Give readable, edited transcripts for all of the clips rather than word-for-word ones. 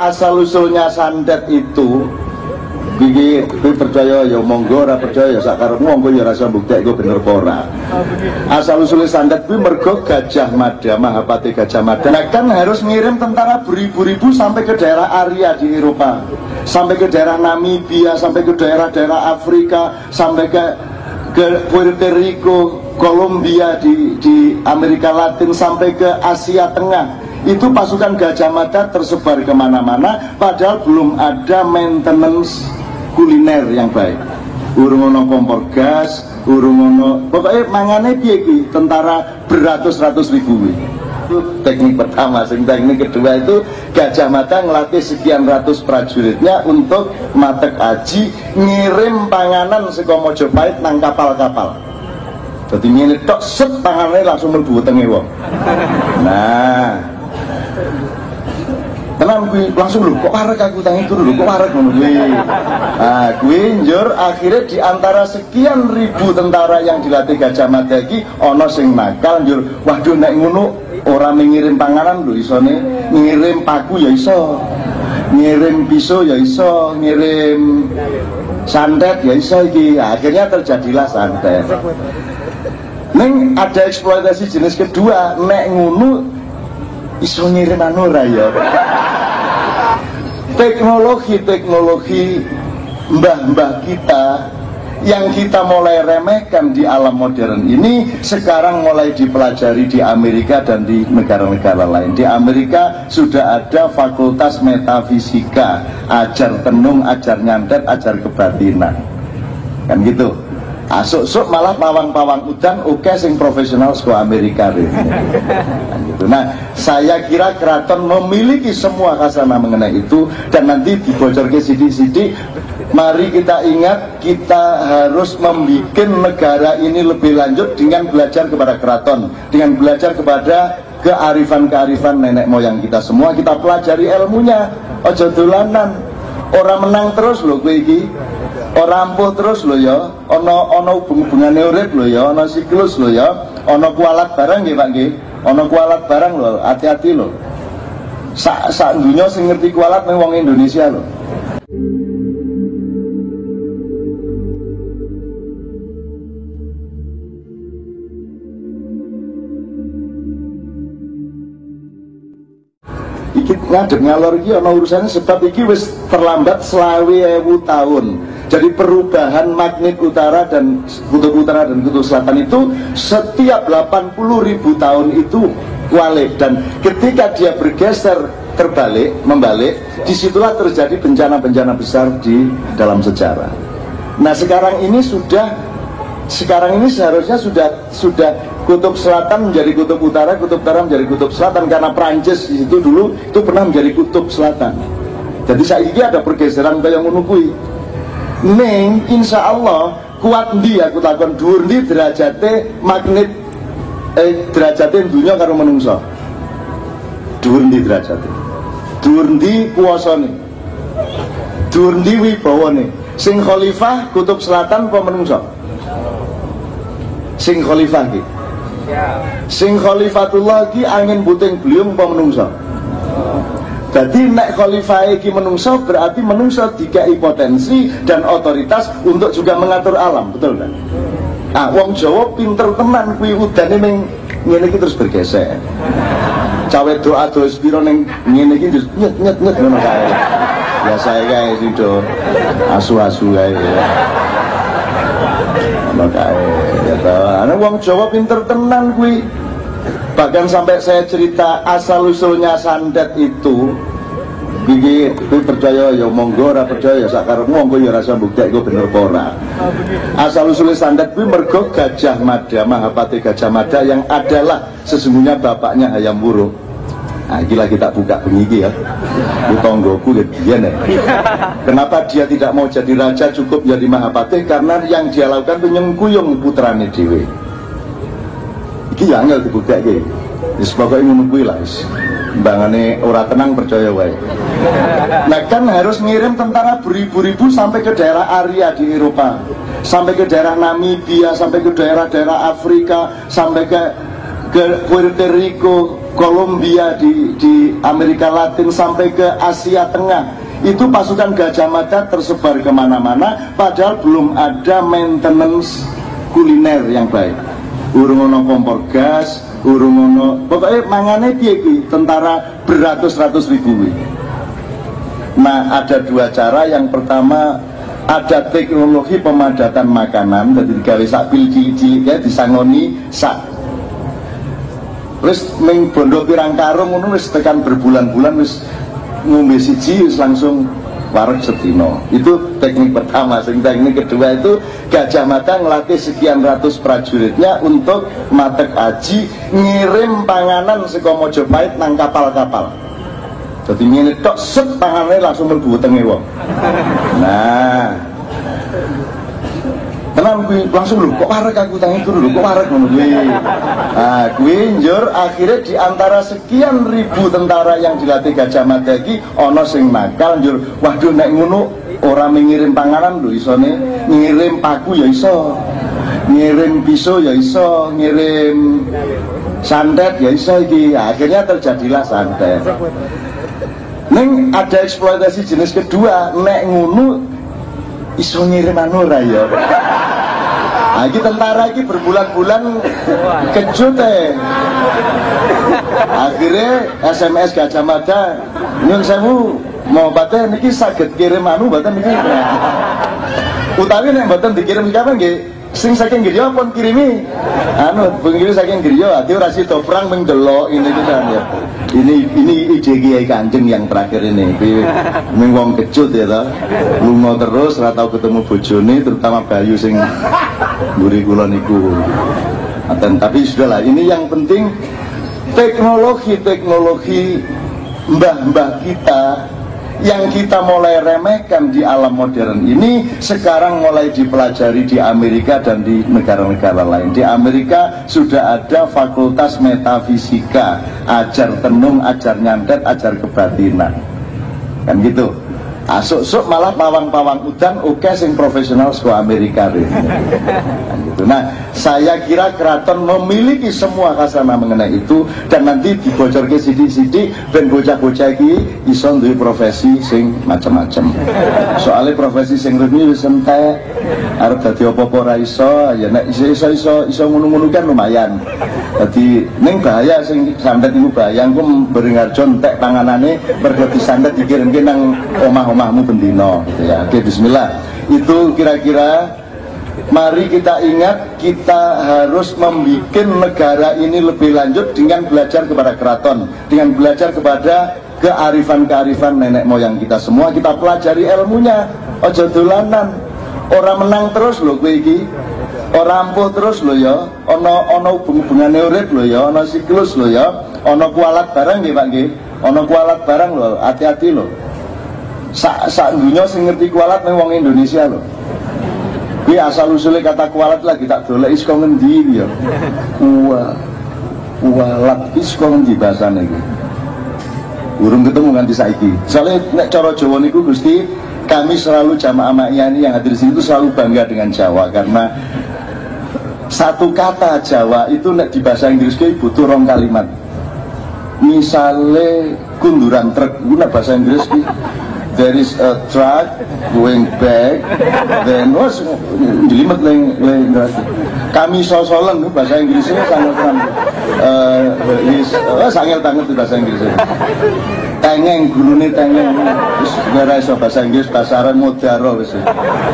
Asal usulnya santet itu iki percaya ya monggo, ora percaya ya sakarepmu, monggo ya rasa bukti iku bener apa ora. Asal usulnya santet kuwi mergo Gajah Mada, Mahapati Gajah Mada kan harus ngirim tentara beribu-ribu sampai ke daerah Arya di Eropa, sampai ke daerah Namibia, sampai ke daerah-daerah Afrika, sampai ke Puerto Rico, Kolombia di Amerika Latin, sampai ke Asia Tengah. Itu pasukan Gajah Mada tersebar kemana-mana, padahal belum ada maintenance kuliner yang baik. Urung ono kompor gas, urung ono, pokoknya mangane piye kuwi, tentara beratus-ratus ribu. Itu teknik pertama. Teknik kedua itu Gajah Mada ngelatih sekian ratus prajuritnya untuk matek aji, ngirim panganan saka Mojopahit nang kapal-kapal. Jadi ngene tok set panganane langsung mlebu wetenge wong. Nah, tenan kuwi langsung lho, kok arek aku tangi turu lho, kok arek ngono kuwi. Nah, kuwi njur akhirnya di antara sekian ribu tentara yang dilatih Gajah Mada iki ana sing nakal njur, waduh nek ngono ora mengirim panganan lho, isone ngirim paku ya iso, ngirim pisau ya iso, ngirim santet ya iso iki. Akhirnya terjadilah santet. Neng ada eksploitasi jenis kedua, nek ngono iso ngirim anu ora ya. Teknologi mbah-mbah kita yang kita mulai remehkan di alam modern ini sekarang mulai dipelajari di Amerika dan di negara-negara lain. Di Amerika sudah ada fakultas metafisika, ajar tenung, ajar nyantet, ajar kebatinan, kan gitu. Asuk-suk malah pawang-pawang udan oke sing profesional sekolah Amerika gitu. Nah, saya kira keraton memiliki semua khazanah mengenai itu, dan nanti dibocorke sidik-sidik. Mari kita ingat, kita harus membuat negara ini lebih lanjut dengan belajar kepada keraton, dengan belajar kepada kearifan-kearifan nenek moyang kita semua. Kita pelajari ilmunya, ojo dolanan. Orang menang terus loh kowe iki. Ora ampuh terus lho ya, ana hubung-hubungane urip lho ya, ana siklus lho ya, ana kualat barang nggih Pak nggih. Ana kualat barang lho, hati-hati lho. Sak dunya sing ngerti kualat mung wong Indonesia lho. Iki ngadeg ngalor iki ana urusane sebab iki wis terlambat 20.000 tahun. Jadi perubahan magnet utara dan kutub selatan itu setiap 80.000 tahun itu walik, dan ketika dia bergeser membalik, disitulah terjadi bencana-bencana besar di dalam sejarah. Nah sekarang ini seharusnya sudah kutub selatan menjadi kutub utara menjadi kutub selatan, karena Prancis di situ dulu itu pernah menjadi kutub selatan. Jadi saiki ada pergeseran kaya ngono kuwi. Ning insya Allah kuat ndi aku takon dhuwur ndi derajate magnet derajate dunya karo menungso. Dhuwur ndi derajate? Dhuwur ndi kuwasane? Dhuwur ndi wibawane? Sing khalifah kutub selatan apa menungso? Sing khalifah iki. Sing khalifatullah iki angin puting beliung apa menungso? Jadi nek khalifah iki menungso, berarti menungso dikai potensi dan otoritas untuk juga mengatur alam, betul kan? Ah, wong Jawa pinter tenan kuwi udane ning ngene iki terus bergesek. Cawe doa terus piro ning ngene iki terus nyet ngono kae. Biasa kae sido. Asu-asu kae. Ngono kae. Ya ta, ana wong Jawa pinter tenan kuwi. Bahkan sampai saya cerita asal usulnya santet itu, iki percaya ya monggo, ora percaya ya sakarepmu, monggo ya rasa bukti iku bener apa ora. Asal usulnya santet kuwi mergo Gajah Mada, Mahapati Gajah Mada yang adalah sesungguhnya bapaknya Hayam Wuruk. Nah, iki lagi tak buka bengi iki ya. Ku tonggoku ya biyen ya. Kenapa dia tidak mau jadi raja, cukup jadi Mahapati? Karena yang dia lakukan itu nyengkuyung putrane dhewe. Iki ya angel dibuktekke. Wis pokoke ngono kuwi lah wis. Mbangane ora tenang percaya wae. Nah kan harus ngirim tentara beribu-ribu sampai ke daerah Arya di Eropa, sampai ke daerah Namibia, sampai ke daerah-daerah Afrika, sampai ke Puerto Rico, Kolombia, di Amerika Latin sampai ke Asia Tengah, itu pasukan Gajah Mada tersebar kemana-mana, padahal belum ada maintenance kuliner yang baik. Urung ono kompor gas, urung ono, pokoknya mangane piye kuwi, tentara beratus-ratus ribu. Nah, ada dua cara. Yang pertama, ada teknologi pemadatan makanan, jadi digawe sak pil cilik-cilik ya, disangoni sak wis ning bondo pirang karung ngono, wis tekan berbulan-bulan wis ngombe siji wis langsung wareg sedina. Itu teknik pertama. Teknik kedua itu Gajah Mada ngelatih sekian ratus prajuritnya untuk matek aji, ngirim panganan saka Mojopahit nang kapal-kapal. Jadi ngene tok set tangannya langsung mlebu wetenge wong. Nah, tenan kuwi langsung lho, kok wareg aku tangi kuwi lho, kok wareg ngono kuwi. Nah, kuwi njur akhirnya di antara sekian ribu tentara yang dilatih Gajah Mada iki ana sing nakal njur, waduh nek ngono ora mengirim panganan lho, isone ngirim paku ya iso. Ngirim pisau ya iso, ngirim santet ya iso iki. Akhirnya terjadilah santet. Neng ada eksploitasi jenis kedua, nek ngono iso ngirim anu ra ya. Nah, iki tentara iki berbulan-bulan kejut akhirnya SMS Gajah Mada, nyun sewu mau baten niki saged kirim anu baten niki. Utawi nek mboten dikirim kapan nggih sing saking griya pun kirimi anu pengirim saking griya ati ora sida perang mung delok ini kan ya. Ini ide Kiai Kanjeng yang terakhir ini. Ming wong kecut ya ta. Lunga terus ora tau ketemu bojone, terutama Bayu sing mburi kula niku. Tapi sudahlah, ini yang penting teknologi mbah-mbah kita yang kita mulai remehkan di alam modern ini sekarang mulai dipelajari di Amerika dan di negara-negara lain. Di Amerika sudah ada fakultas metafisika, ajar tenung, ajar nyantet, ajar kebatinan, kan gitu. Asuk-suk malah pawang-pawang udan oke sing profesional sekolah Amerika kan gitu. Nah, saya kira keraton memiliki semua khasana mengenai itu, dan nanti dibocorke sidik-sidik ben bocah-bocah iki iso duwe profesi sing macam-macam. Soalnya profesi sing resmi wis entek, arep dadi apa-apa ora iso, ya nek iso ngono-ngono kan lumayan. Dadi ning bahaya sing santet iku bahaya, engko Beringharjo entek panganane mergo disantet dikirimke nang omah-omahmu bendino gitu ya. Oke, bismillah. Itu kira-kira mari kita ingat, kita harus membuat negara ini lebih lanjut dengan belajar kepada keraton, dengan belajar kepada kearifan-kearifan nenek moyang kita semua. Kita pelajari ilmunya, ojo dolanan. Orang menang terus loh kowe iki. Ora ampuh terus loh ya. Ono hubungan urip loh ya, ono siklus loh ya. Ono kualat barang nggih Pak nggih. Ono kualat barang loh, hati-hati loh. Sak dunya sing ngerti kualat ning wong Indonesia loh. Kuwi asal usule kata kualat lagi tak doleki saka ngendi ya. Kualat iki saka ngendi bahasane iki? Urung ketemu nganti saiki. Soale nek cara Jawa niku Gusti, kami selalu jamaah Ma'iyani yang hadir di sini itu selalu bangga dengan Jawa, karena satu kata Jawa itu nek di bahasa Inggris kuwi butuh rong kalimat. Misale kunduran truk iku nek bahasa Inggris kuwi there is a truck going back, then was jelimet leng kami sosolen bahasa Inggrisnya sangat sangat banget bahasa Inggrisnya. Tengeng gulune tengeng wis ora iso bahasa Inggris, bahasa Arab modaro wis.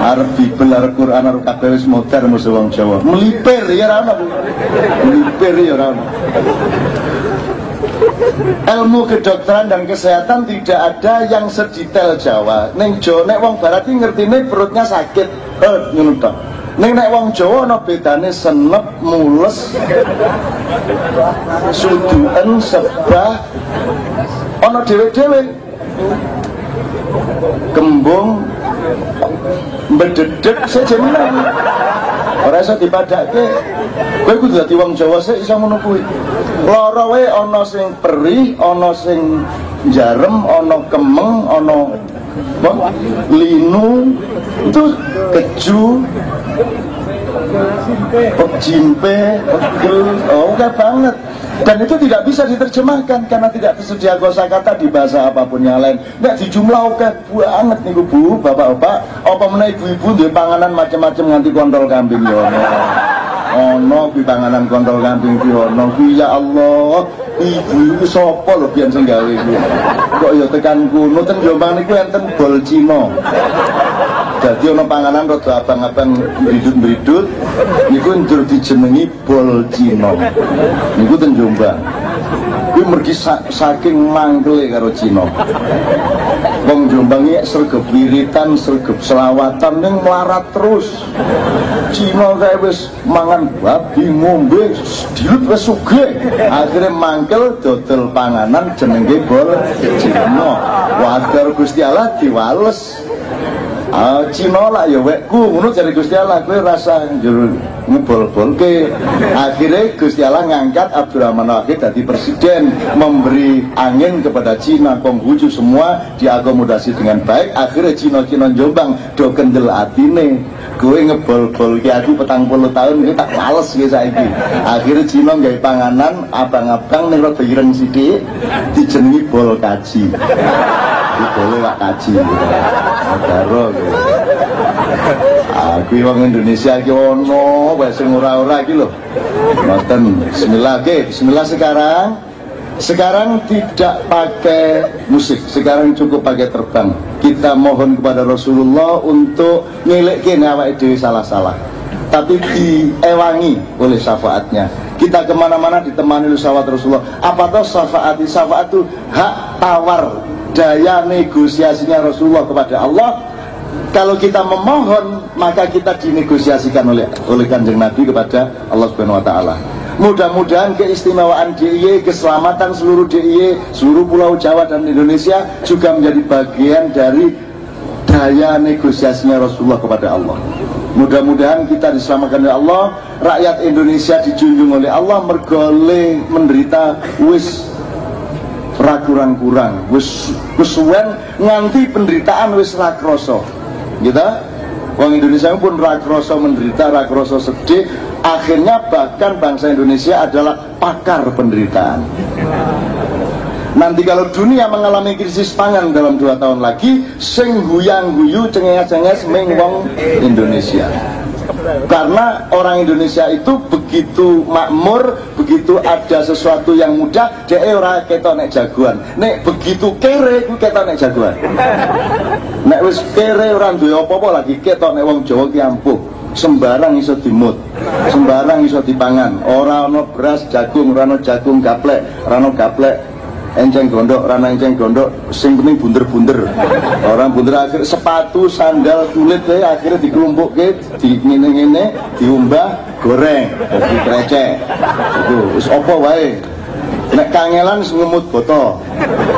Arep Bibel, arep Quran, arep kabeh wis modar mesti wong Jawa. Melipir ya ora ono. Melipir ya ora ono. Ilmu kedokteran dan kesehatan tidak ada yang sedetail Jawa. Ning Jawa nek wong barat iki ngertine perutnya sakit, ngono tok. Ning nek wong Jawa ana bedane senep, mules, suduken, sebah, ana dhewe-dhewe. Kembung, mbededek sejemen. Ora iso dipadake. Kowe kudu dadi wong Jawa sik iso ngono kuwi. Lara wae ana sing perih, ana sing jarem, ana kemeng, ana linu, itu keju, jimpe, pegel, oke banget. Dan itu tidak bisa diterjemahkan karena tidak tersedia kosakata di bahasa apapun yang lain. Nggak dijumlahkan banget nih bu, bapak-bapak. Apa meneh ibu-ibu duwe panganan macam-macam nganti kontol kambing ya ono kuwi panganan kontol kambing kuwi ono kuwi ya Allah. Ibu itu sapa lho biyen sing gawe kuwi. Kok ya tekan kuno ten Jombang niku enten bol Cina. Jadi ono panganan rada abang-abang bridut-bridut niku ndur dijenengi bol Cina. Niku ten Jombang. Kuwi mergi saking mangkele karo Cina. Wong Jombang iki sregep wiritan, sregep selawatan ning melarat terus. Cina kae wis mangan babi ngombe dilut wis sugih. Akhire mangkel dodol panganan jenenge bol Cina. Wadar Gusti Allah diwales. Cina lah ya wekku ngono jare Gusti Allah kowe rasa njur ngebol-bolke. Akhirnya Gusti Allah ngangkat Abdurrahman Wahid jadi presiden, memberi angin kepada Cina, Konghucu semua diakomodasi dengan baik. Akhirnya Cina Jombang do kendel atine. Kowe ngebol-bolke aku 40 tahun iki tak males ya saiki. Akhirnya Cina gawe panganan abang-abang ning rada ireng sithik dijenengi bol kaji. Boleh Pak Kaji karo aku wong Indonesia iki ono wae sing ora-ora iki lho. Ngoten. Bismillah. Oke, bismillah sekarang tidak pakai musik, sekarang cukup pakai terbang. Kita mohon kepada Rasulullah untuk ngelekin awake dhewe salah-salah, tapi diewangi oleh syafaatnya. Kita kemana-mana ditemani oleh syafaat Rasulullah. Apa toh syafaat? Syafaat itu hak tawar, daya negosiasinya Rasulullah kepada Allah. Kalau kita memohon, maka kita dinegosiasikan oleh Kanjeng Nabi kepada Allah Subhanahu wa taala. Mudah-mudahan keistimewaan DIY, keselamatan seluruh DIY, seluruh Pulau Jawa dan Indonesia juga menjadi bagian dari daya negosiasinya Rasulullah kepada Allah. Mudah-mudahan kita diselamatkan oleh Allah, rakyat Indonesia dijunjung oleh Allah, mergole menderita wis ra kurang-kurang, wis suwen nganti penderitaan wis ra krasa. Gitu? Wong Indonesia pun ra krasa menderita, ra krasa sedih. Akhirnya bahkan bangsa Indonesia adalah pakar penderitaan. Nanti kalau dunia mengalami krisis pangan dalam 2 tahun lagi, sing huyang-guyu cengenges-cengenges ming wong Indonesia. Karena orang Indonesia itu begitu makmur, begitu ada sesuatu yang mudah, dia ora ketok nek jagoan. Nek begitu kere ku ketok nek jagoan. Nek wis kere ora duwe apa-apa lagi ketok nek wong Jawa ki ampuh. Sembarang iso dimut, sembarang iso dipangan. Ora ana beras jagung, ora ana jagung gaplek, ora ana gaplek enceng gondok, ora ana enceng gondok, sing penting bunder-bunder. Orang bunder akhir sepatu, sandal, kulit akhirnya dikelumpukke, di ngene-ngene, diumbah, goreng, dikrecek. Itu wis apa wae. Nek kangelan ngemut boto,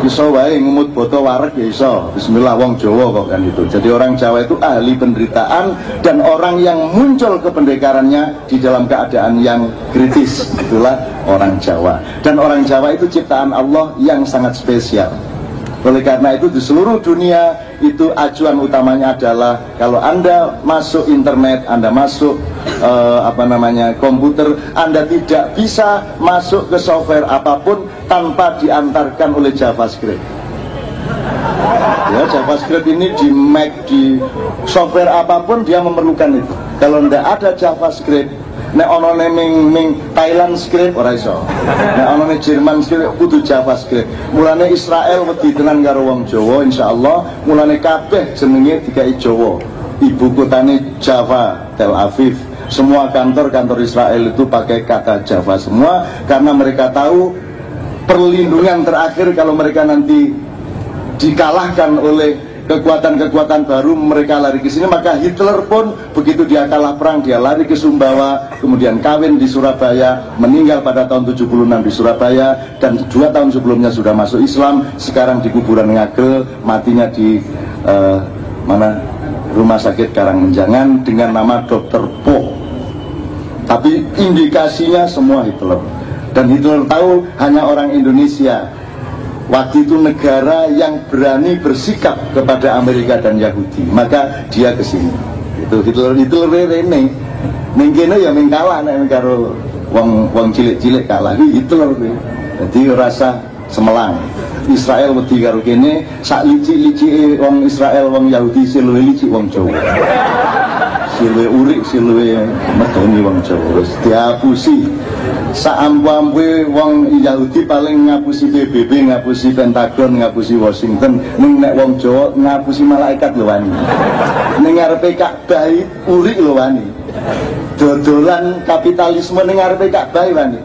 iso wae ngemut boto wareg ya iso. Bismillah, wong Jawa kok kan itu. Jadi orang Jawa itu ahli penderitaan dan orang yang muncul kependekarannya di dalam keadaan yang kritis. Itulah orang Jawa. Dan orang Jawa itu ciptaan Allah yang sangat spesial. Oleh karena itu di seluruh dunia itu acuan utamanya adalah kalau Anda masuk internet, Anda masuk komputer, Anda tidak bisa masuk ke software apapun tanpa diantarkan oleh JavaScript. Ya, JavaScript ini di Mac, di software apapun dia memerlukan itu. Kalau tidak ada JavaScript, nek ono ming Thailand script ora iso. Nek ono Jerman script kudu JavaScript. Mulane Israel wedi tenan karo wong Jawa insyaallah, mulane kabeh jenenge dikai Jawa. Ibu kotane Java, Tel Aviv. Semua kantor-kantor Israel itu pakai kata Java semua karena mereka tahu perlindungan terakhir kalau mereka nanti dikalahkan oleh kekuatan-kekuatan baru, mereka lari ke sini. Maka Hitler pun begitu dia kalah perang, dia lari ke Sumbawa, kemudian kawin di Surabaya, meninggal pada tahun 76 di Surabaya, dan 2 tahun sebelumnya sudah masuk Islam. Sekarang di kuburan Ngagel, matinya di Rumah Sakit Karangmenjangan dengan nama Dr. Po. Tapi indikasinya semua Hitler. Dan Hitler tahu hanya orang Indonesia waktu itu negara yang berani bersikap kepada Amerika dan Yahudi, maka dia kesini. Itu Hitler rene, mengkene ya mengkalah nek karo wong cilik-cilik kalah Hitler kuwi. Dadi rasa semelang. Israel wedi karo kene, sak licik-licike wong Israel wong Yahudi siluwe licik wong Jawa. Siluwe urik, siluwe medoni wong Jawa. Wis diapusi. Sak ampu-ampuhe wong Yahudi paling ngapusi PBB, ngapusi Pentagon, ngapusi Washington, ning nek wong Jawa ngapusi malaikat lho wani. Ning ngarepe Ka'bah urik lho wani. Dodolan kapitalisme ning ngarepe Ka'bah wani.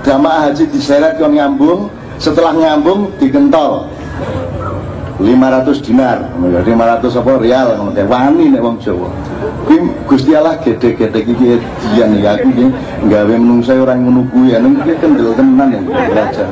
Jamaah haji diseret kon nyambung, setelah nyambung digentol 500 dinar, 500 apa real ngono kae wani nek wong Jawa. Kuwi Gusti Allah gede-gede iki dian ya aku iki gawe menungsa ora ngono kuwi ning kendel tenan ya belajar.